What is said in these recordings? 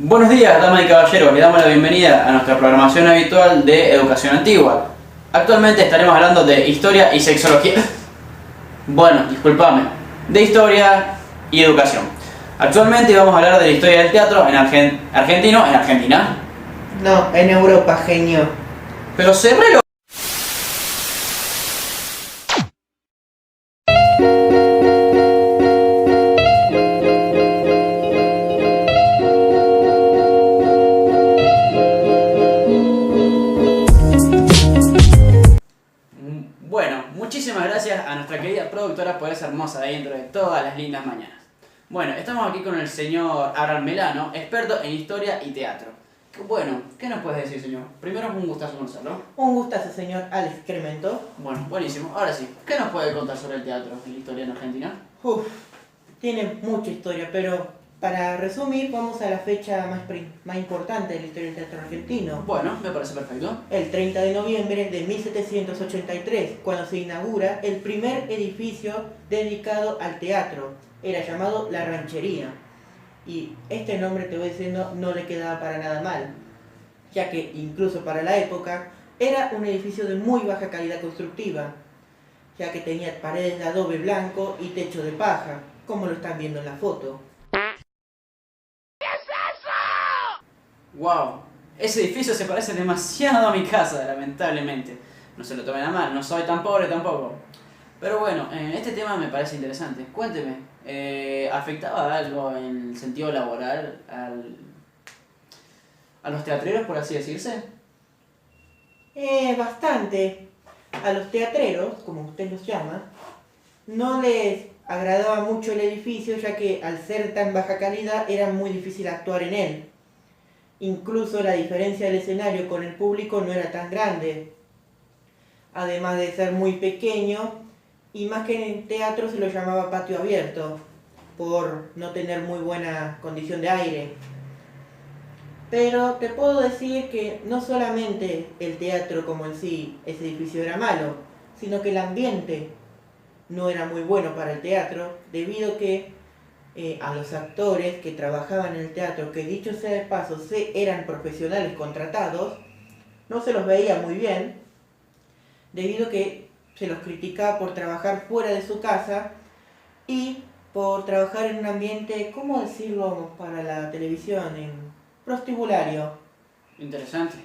Buenos días, damas y caballeros, les damos la bienvenida a nuestra programación habitual de Educación Antigua. Actualmente estaremos hablando de historia y sexología. Bueno, discúlpame, de historia y educación. Actualmente vamos a hablar de la historia del teatro en argentino en Argentina. No, en Europa, genio. Pero cerré lo... Bueno, muchísimas gracias a nuestra querida productora por esa hermosa intro de todas las lindas mañanas. Bueno, estamos aquí con el señor Abraham Melano, experto en historia y teatro. Bueno, ¿qué nos puedes decir, señor? Primero es un gustazo conocerlo. Un gustazo, señor Alex Cremento. Bueno, buenísimo. Ahora sí, ¿qué nos puede contar sobre el teatro y la historia en Argentina? Tiene mucha historia, pero para resumir, vamos a la fecha más importante de la historia del teatro argentino. Bueno, me parece perfecto. El 30 de noviembre de 1783, cuando se inaugura el primer edificio dedicado al teatro. Era llamado La Ranchería. Y este nombre, te voy diciendo, no le quedaba para nada mal, ya que incluso para la época era un edificio de muy baja calidad constructiva, ya que tenía paredes de adobe blanco y techo de paja, como lo están viendo en la foto. ¿Qué es eso? ¡Wow! Ese edificio se parece demasiado a mi casa, lamentablemente. No se lo tomen a mal, no soy tan pobre tampoco. Pero bueno, este tema me parece interesante. Cuénteme, ¿afectaba algo en el sentido laboral a los teatreros, por así decirse? Bastante. A los teatreros, como usted los llama, no les agradaba mucho el edificio, ya que al ser tan baja calidad era muy difícil actuar en él. Incluso la diferencia del escenario con el público no era tan grande. Además de ser muy pequeño, y más que en el teatro se lo llamaba patio abierto, por no tener muy buena condición de aire. Pero te puedo decir que no solamente el teatro como en sí, ese edificio era malo, sino que el ambiente no era muy bueno para el teatro, debido que a los actores que trabajaban en el teatro, que dicho sea de paso, eran profesionales contratados, no se los veía muy bien, debido que se los criticaba por trabajar fuera de su casa y por trabajar en un ambiente, ¿cómo decirlo para la televisión? En prostibulario. Interesante.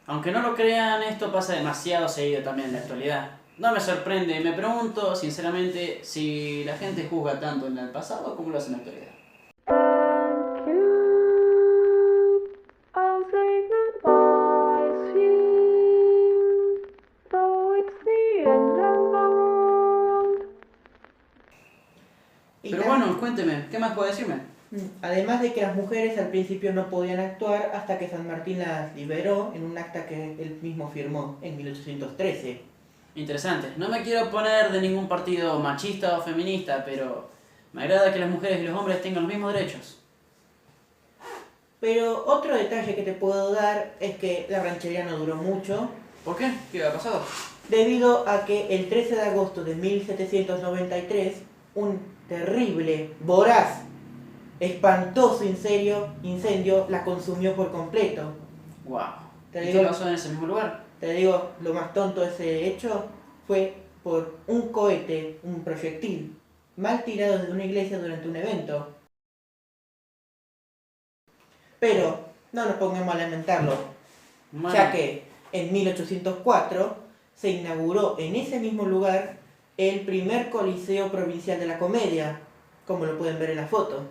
Aunque no lo crean, esto pasa demasiado seguido también en la actualidad. No me sorprende, me pregunto sinceramente si la gente juzga tanto en el pasado como lo hace en la actualidad. Pero bueno, cuénteme, ¿qué más puede decirme? Además de que las mujeres al principio no podían actuar hasta que San Martín las liberó en un acta que él mismo firmó en 1813. Interesante. No me quiero poner de ningún partido machista o feminista, pero me agrada que las mujeres y los hombres tengan los mismos derechos. Pero otro detalle que te puedo dar es que la ranchería no duró mucho. ¿Por qué? ¿Qué ha pasado? Debido a que el 13 de agosto de 1793, un terrible, voraz, espantoso incendio la consumió por completo. Wow. ¿Y qué pasó en ese mismo lugar? Te digo, lo más tonto de ese hecho fue por un cohete, un proyectil, mal tirado desde una iglesia durante un evento. Pero no nos pongamos a lamentarlo, ya que en 1804 se inauguró en ese mismo lugar el primer Coliseo Provincial de la Comedia, como lo pueden ver en la foto.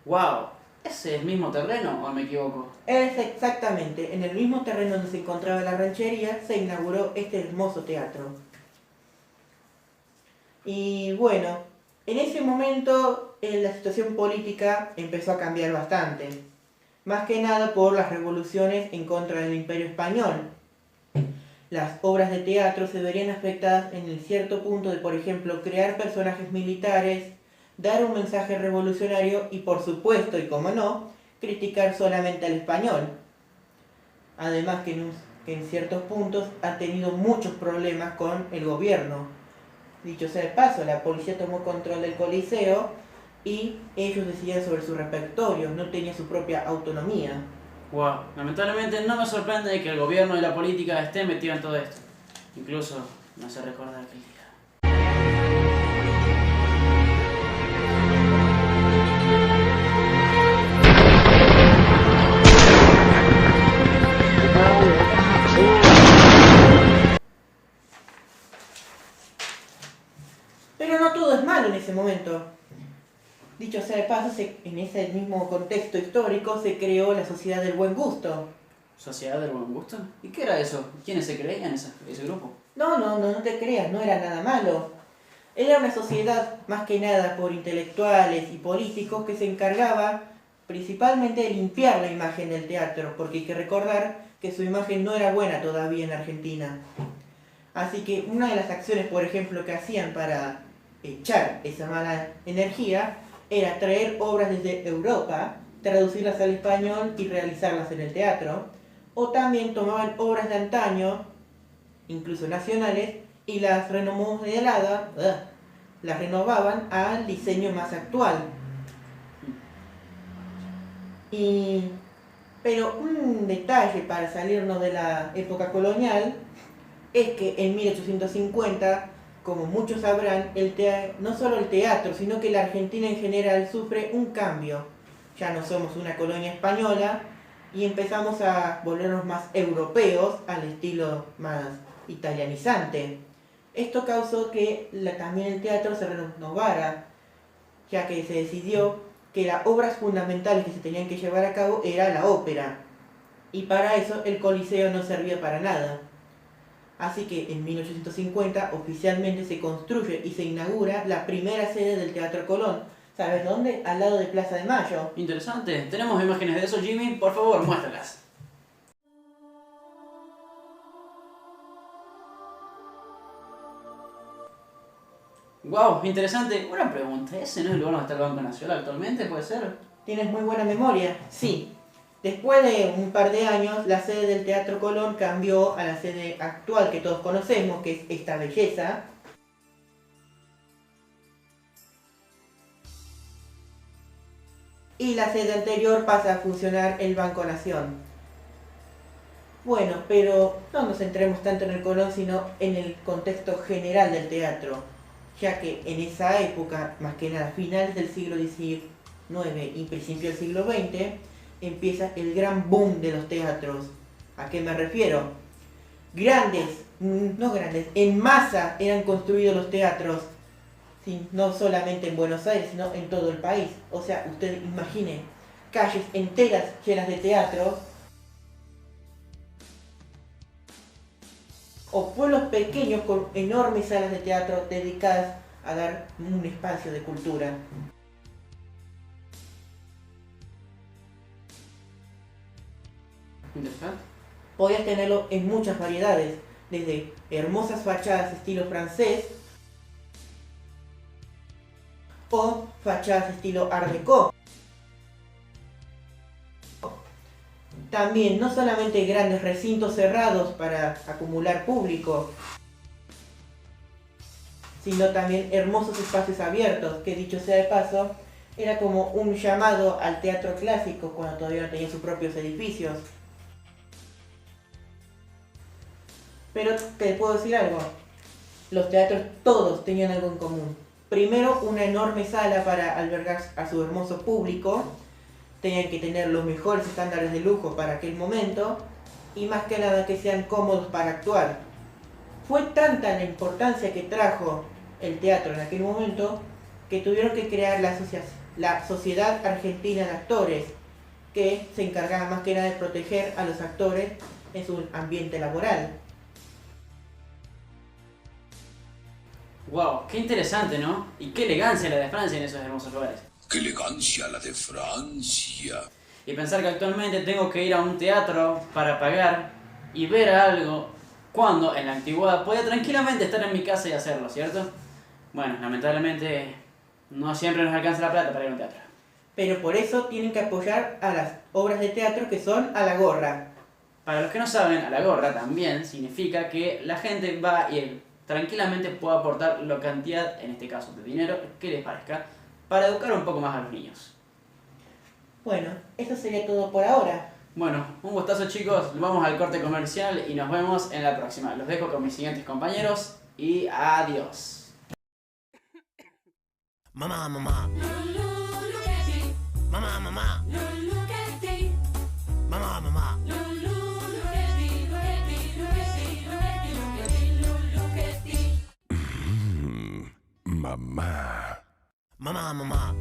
¡Wow! ¿Es el mismo terreno o me equivoco? Es exactamente en el mismo terreno donde se encontraba la ranchería, se inauguró este hermoso teatro. Y bueno, en ese momento la situación política empezó a cambiar bastante, más que nada por las revoluciones en contra del Imperio Español. Las obras de teatro se verían afectadas en el cierto punto de, por ejemplo, crear personajes militares, dar un mensaje revolucionario y, por supuesto, y como no, criticar solamente al español. Además que en ciertos puntos ha tenido muchos problemas con el gobierno. Dicho sea de paso, la policía tomó control del Coliseo y ellos decidían sobre su repertorio, no tenía su propia autonomía. Wow, lamentablemente no me sorprende que el gobierno y la política estén metidos en todo esto. Incluso me hace recordar aquel día. Pero no todo es malo en ese momento. Dicho sea de paso, en ese mismo contexto histórico se creó la Sociedad del Buen Gusto. ¿Sociedad del buen gusto? ¿Y qué era eso? ¿Quiénes se creían ese grupo? No te creas, no era nada malo. Era una sociedad más que nada por intelectuales y políticos que se encargaba principalmente de limpiar la imagen del teatro, porque hay que recordar que su imagen no era buena todavía en Argentina. Así que una de las acciones, por ejemplo, que hacían para echar esa mala energía era traer obras desde Europa, traducirlas al español y realizarlas en el teatro, o también tomaban obras de antaño, incluso nacionales, y las renovaban al diseño más actual. Pero un detalle para salirnos de la época colonial es que en 1850, como muchos sabrán, no solo el teatro, sino que la Argentina en general sufre un cambio. Ya no somos una colonia española y empezamos a volvernos más europeos al estilo más italianizante. Esto causó que también el teatro se renovara, ya que se decidió que las obras fundamentales que se tenían que llevar a cabo era la ópera, y para eso el Coliseo no servía para nada. Así que en 1850 oficialmente se construye y se inaugura la primera sede del Teatro Colón. ¿Sabes dónde? Al lado de Plaza de Mayo. Interesante. ¿Tenemos imágenes de eso, Jimmy? Por favor, muéstralas. Wow, interesante. Una pregunta, ¿ese no es el lugar donde está el Banco Nacional actualmente? ¿Puede ser? ¿Tienes muy buena memoria? Sí. Después de un par de años, la sede del Teatro Colón cambió a la sede actual que todos conocemos, que es esta belleza. Y la sede anterior pasa a funcionar el Banco Nación. Bueno, pero no nos centremos tanto en el Colón, sino en el contexto general del teatro, ya que en esa época, más que nada finales del siglo XIX y principio del siglo XX, empieza el gran boom de los teatros. ¿A qué me refiero? No grandes, en masa eran construidos los teatros, sí, no solamente en Buenos Aires, sino en todo el país. O sea, usted imagine calles enteras llenas de teatros, o pueblos pequeños con enormes salas de teatro dedicadas a dar un espacio de cultura. Interesante. Podías tenerlo en muchas variedades, desde hermosas fachadas estilo francés o fachadas estilo Art Deco. También no solamente grandes recintos cerrados para acumular público, sino también hermosos espacios abiertos, que dicho sea de paso, era como un llamado al teatro clásico cuando todavía no tenía sus propios edificios. Pero te puedo decir algo, los teatros todos tenían algo en común. Primero, una enorme sala para albergar a su hermoso público, tenían que tener los mejores estándares de lujo para aquel momento, y más que nada que sean cómodos para actuar. Fue tanta la importancia que trajo el teatro en aquel momento, que tuvieron que crear la Sociedad Argentina de Actores, que se encargaba más que nada de proteger a los actores en su ambiente laboral. Wow, qué interesante, ¿no? Y qué elegancia la de Francia en esos hermosos lugares. ¡Qué elegancia la de Francia! Y pensar que actualmente tengo que ir a un teatro para pagar y ver algo, cuando en la antigüedad podía tranquilamente estar en mi casa y hacerlo, ¿cierto? Bueno, lamentablemente no siempre nos alcanza la plata para ir a un teatro. Pero por eso tienen que apoyar a las obras de teatro que son a la gorra. Para los que no saben, a la gorra también significa que la gente va y tranquilamente puede aportar la cantidad, en este caso de dinero, que les parezca, para educar un poco más a los niños. Bueno, eso sería todo por ahora. Bueno, un gustazo chicos, vamos al corte comercial y nos vemos en la próxima. Los dejo con mis siguientes compañeros y adiós. Mamá, mamá. Mamá, mamá. Mamá, mamá. Mamá. Mamá, mamá.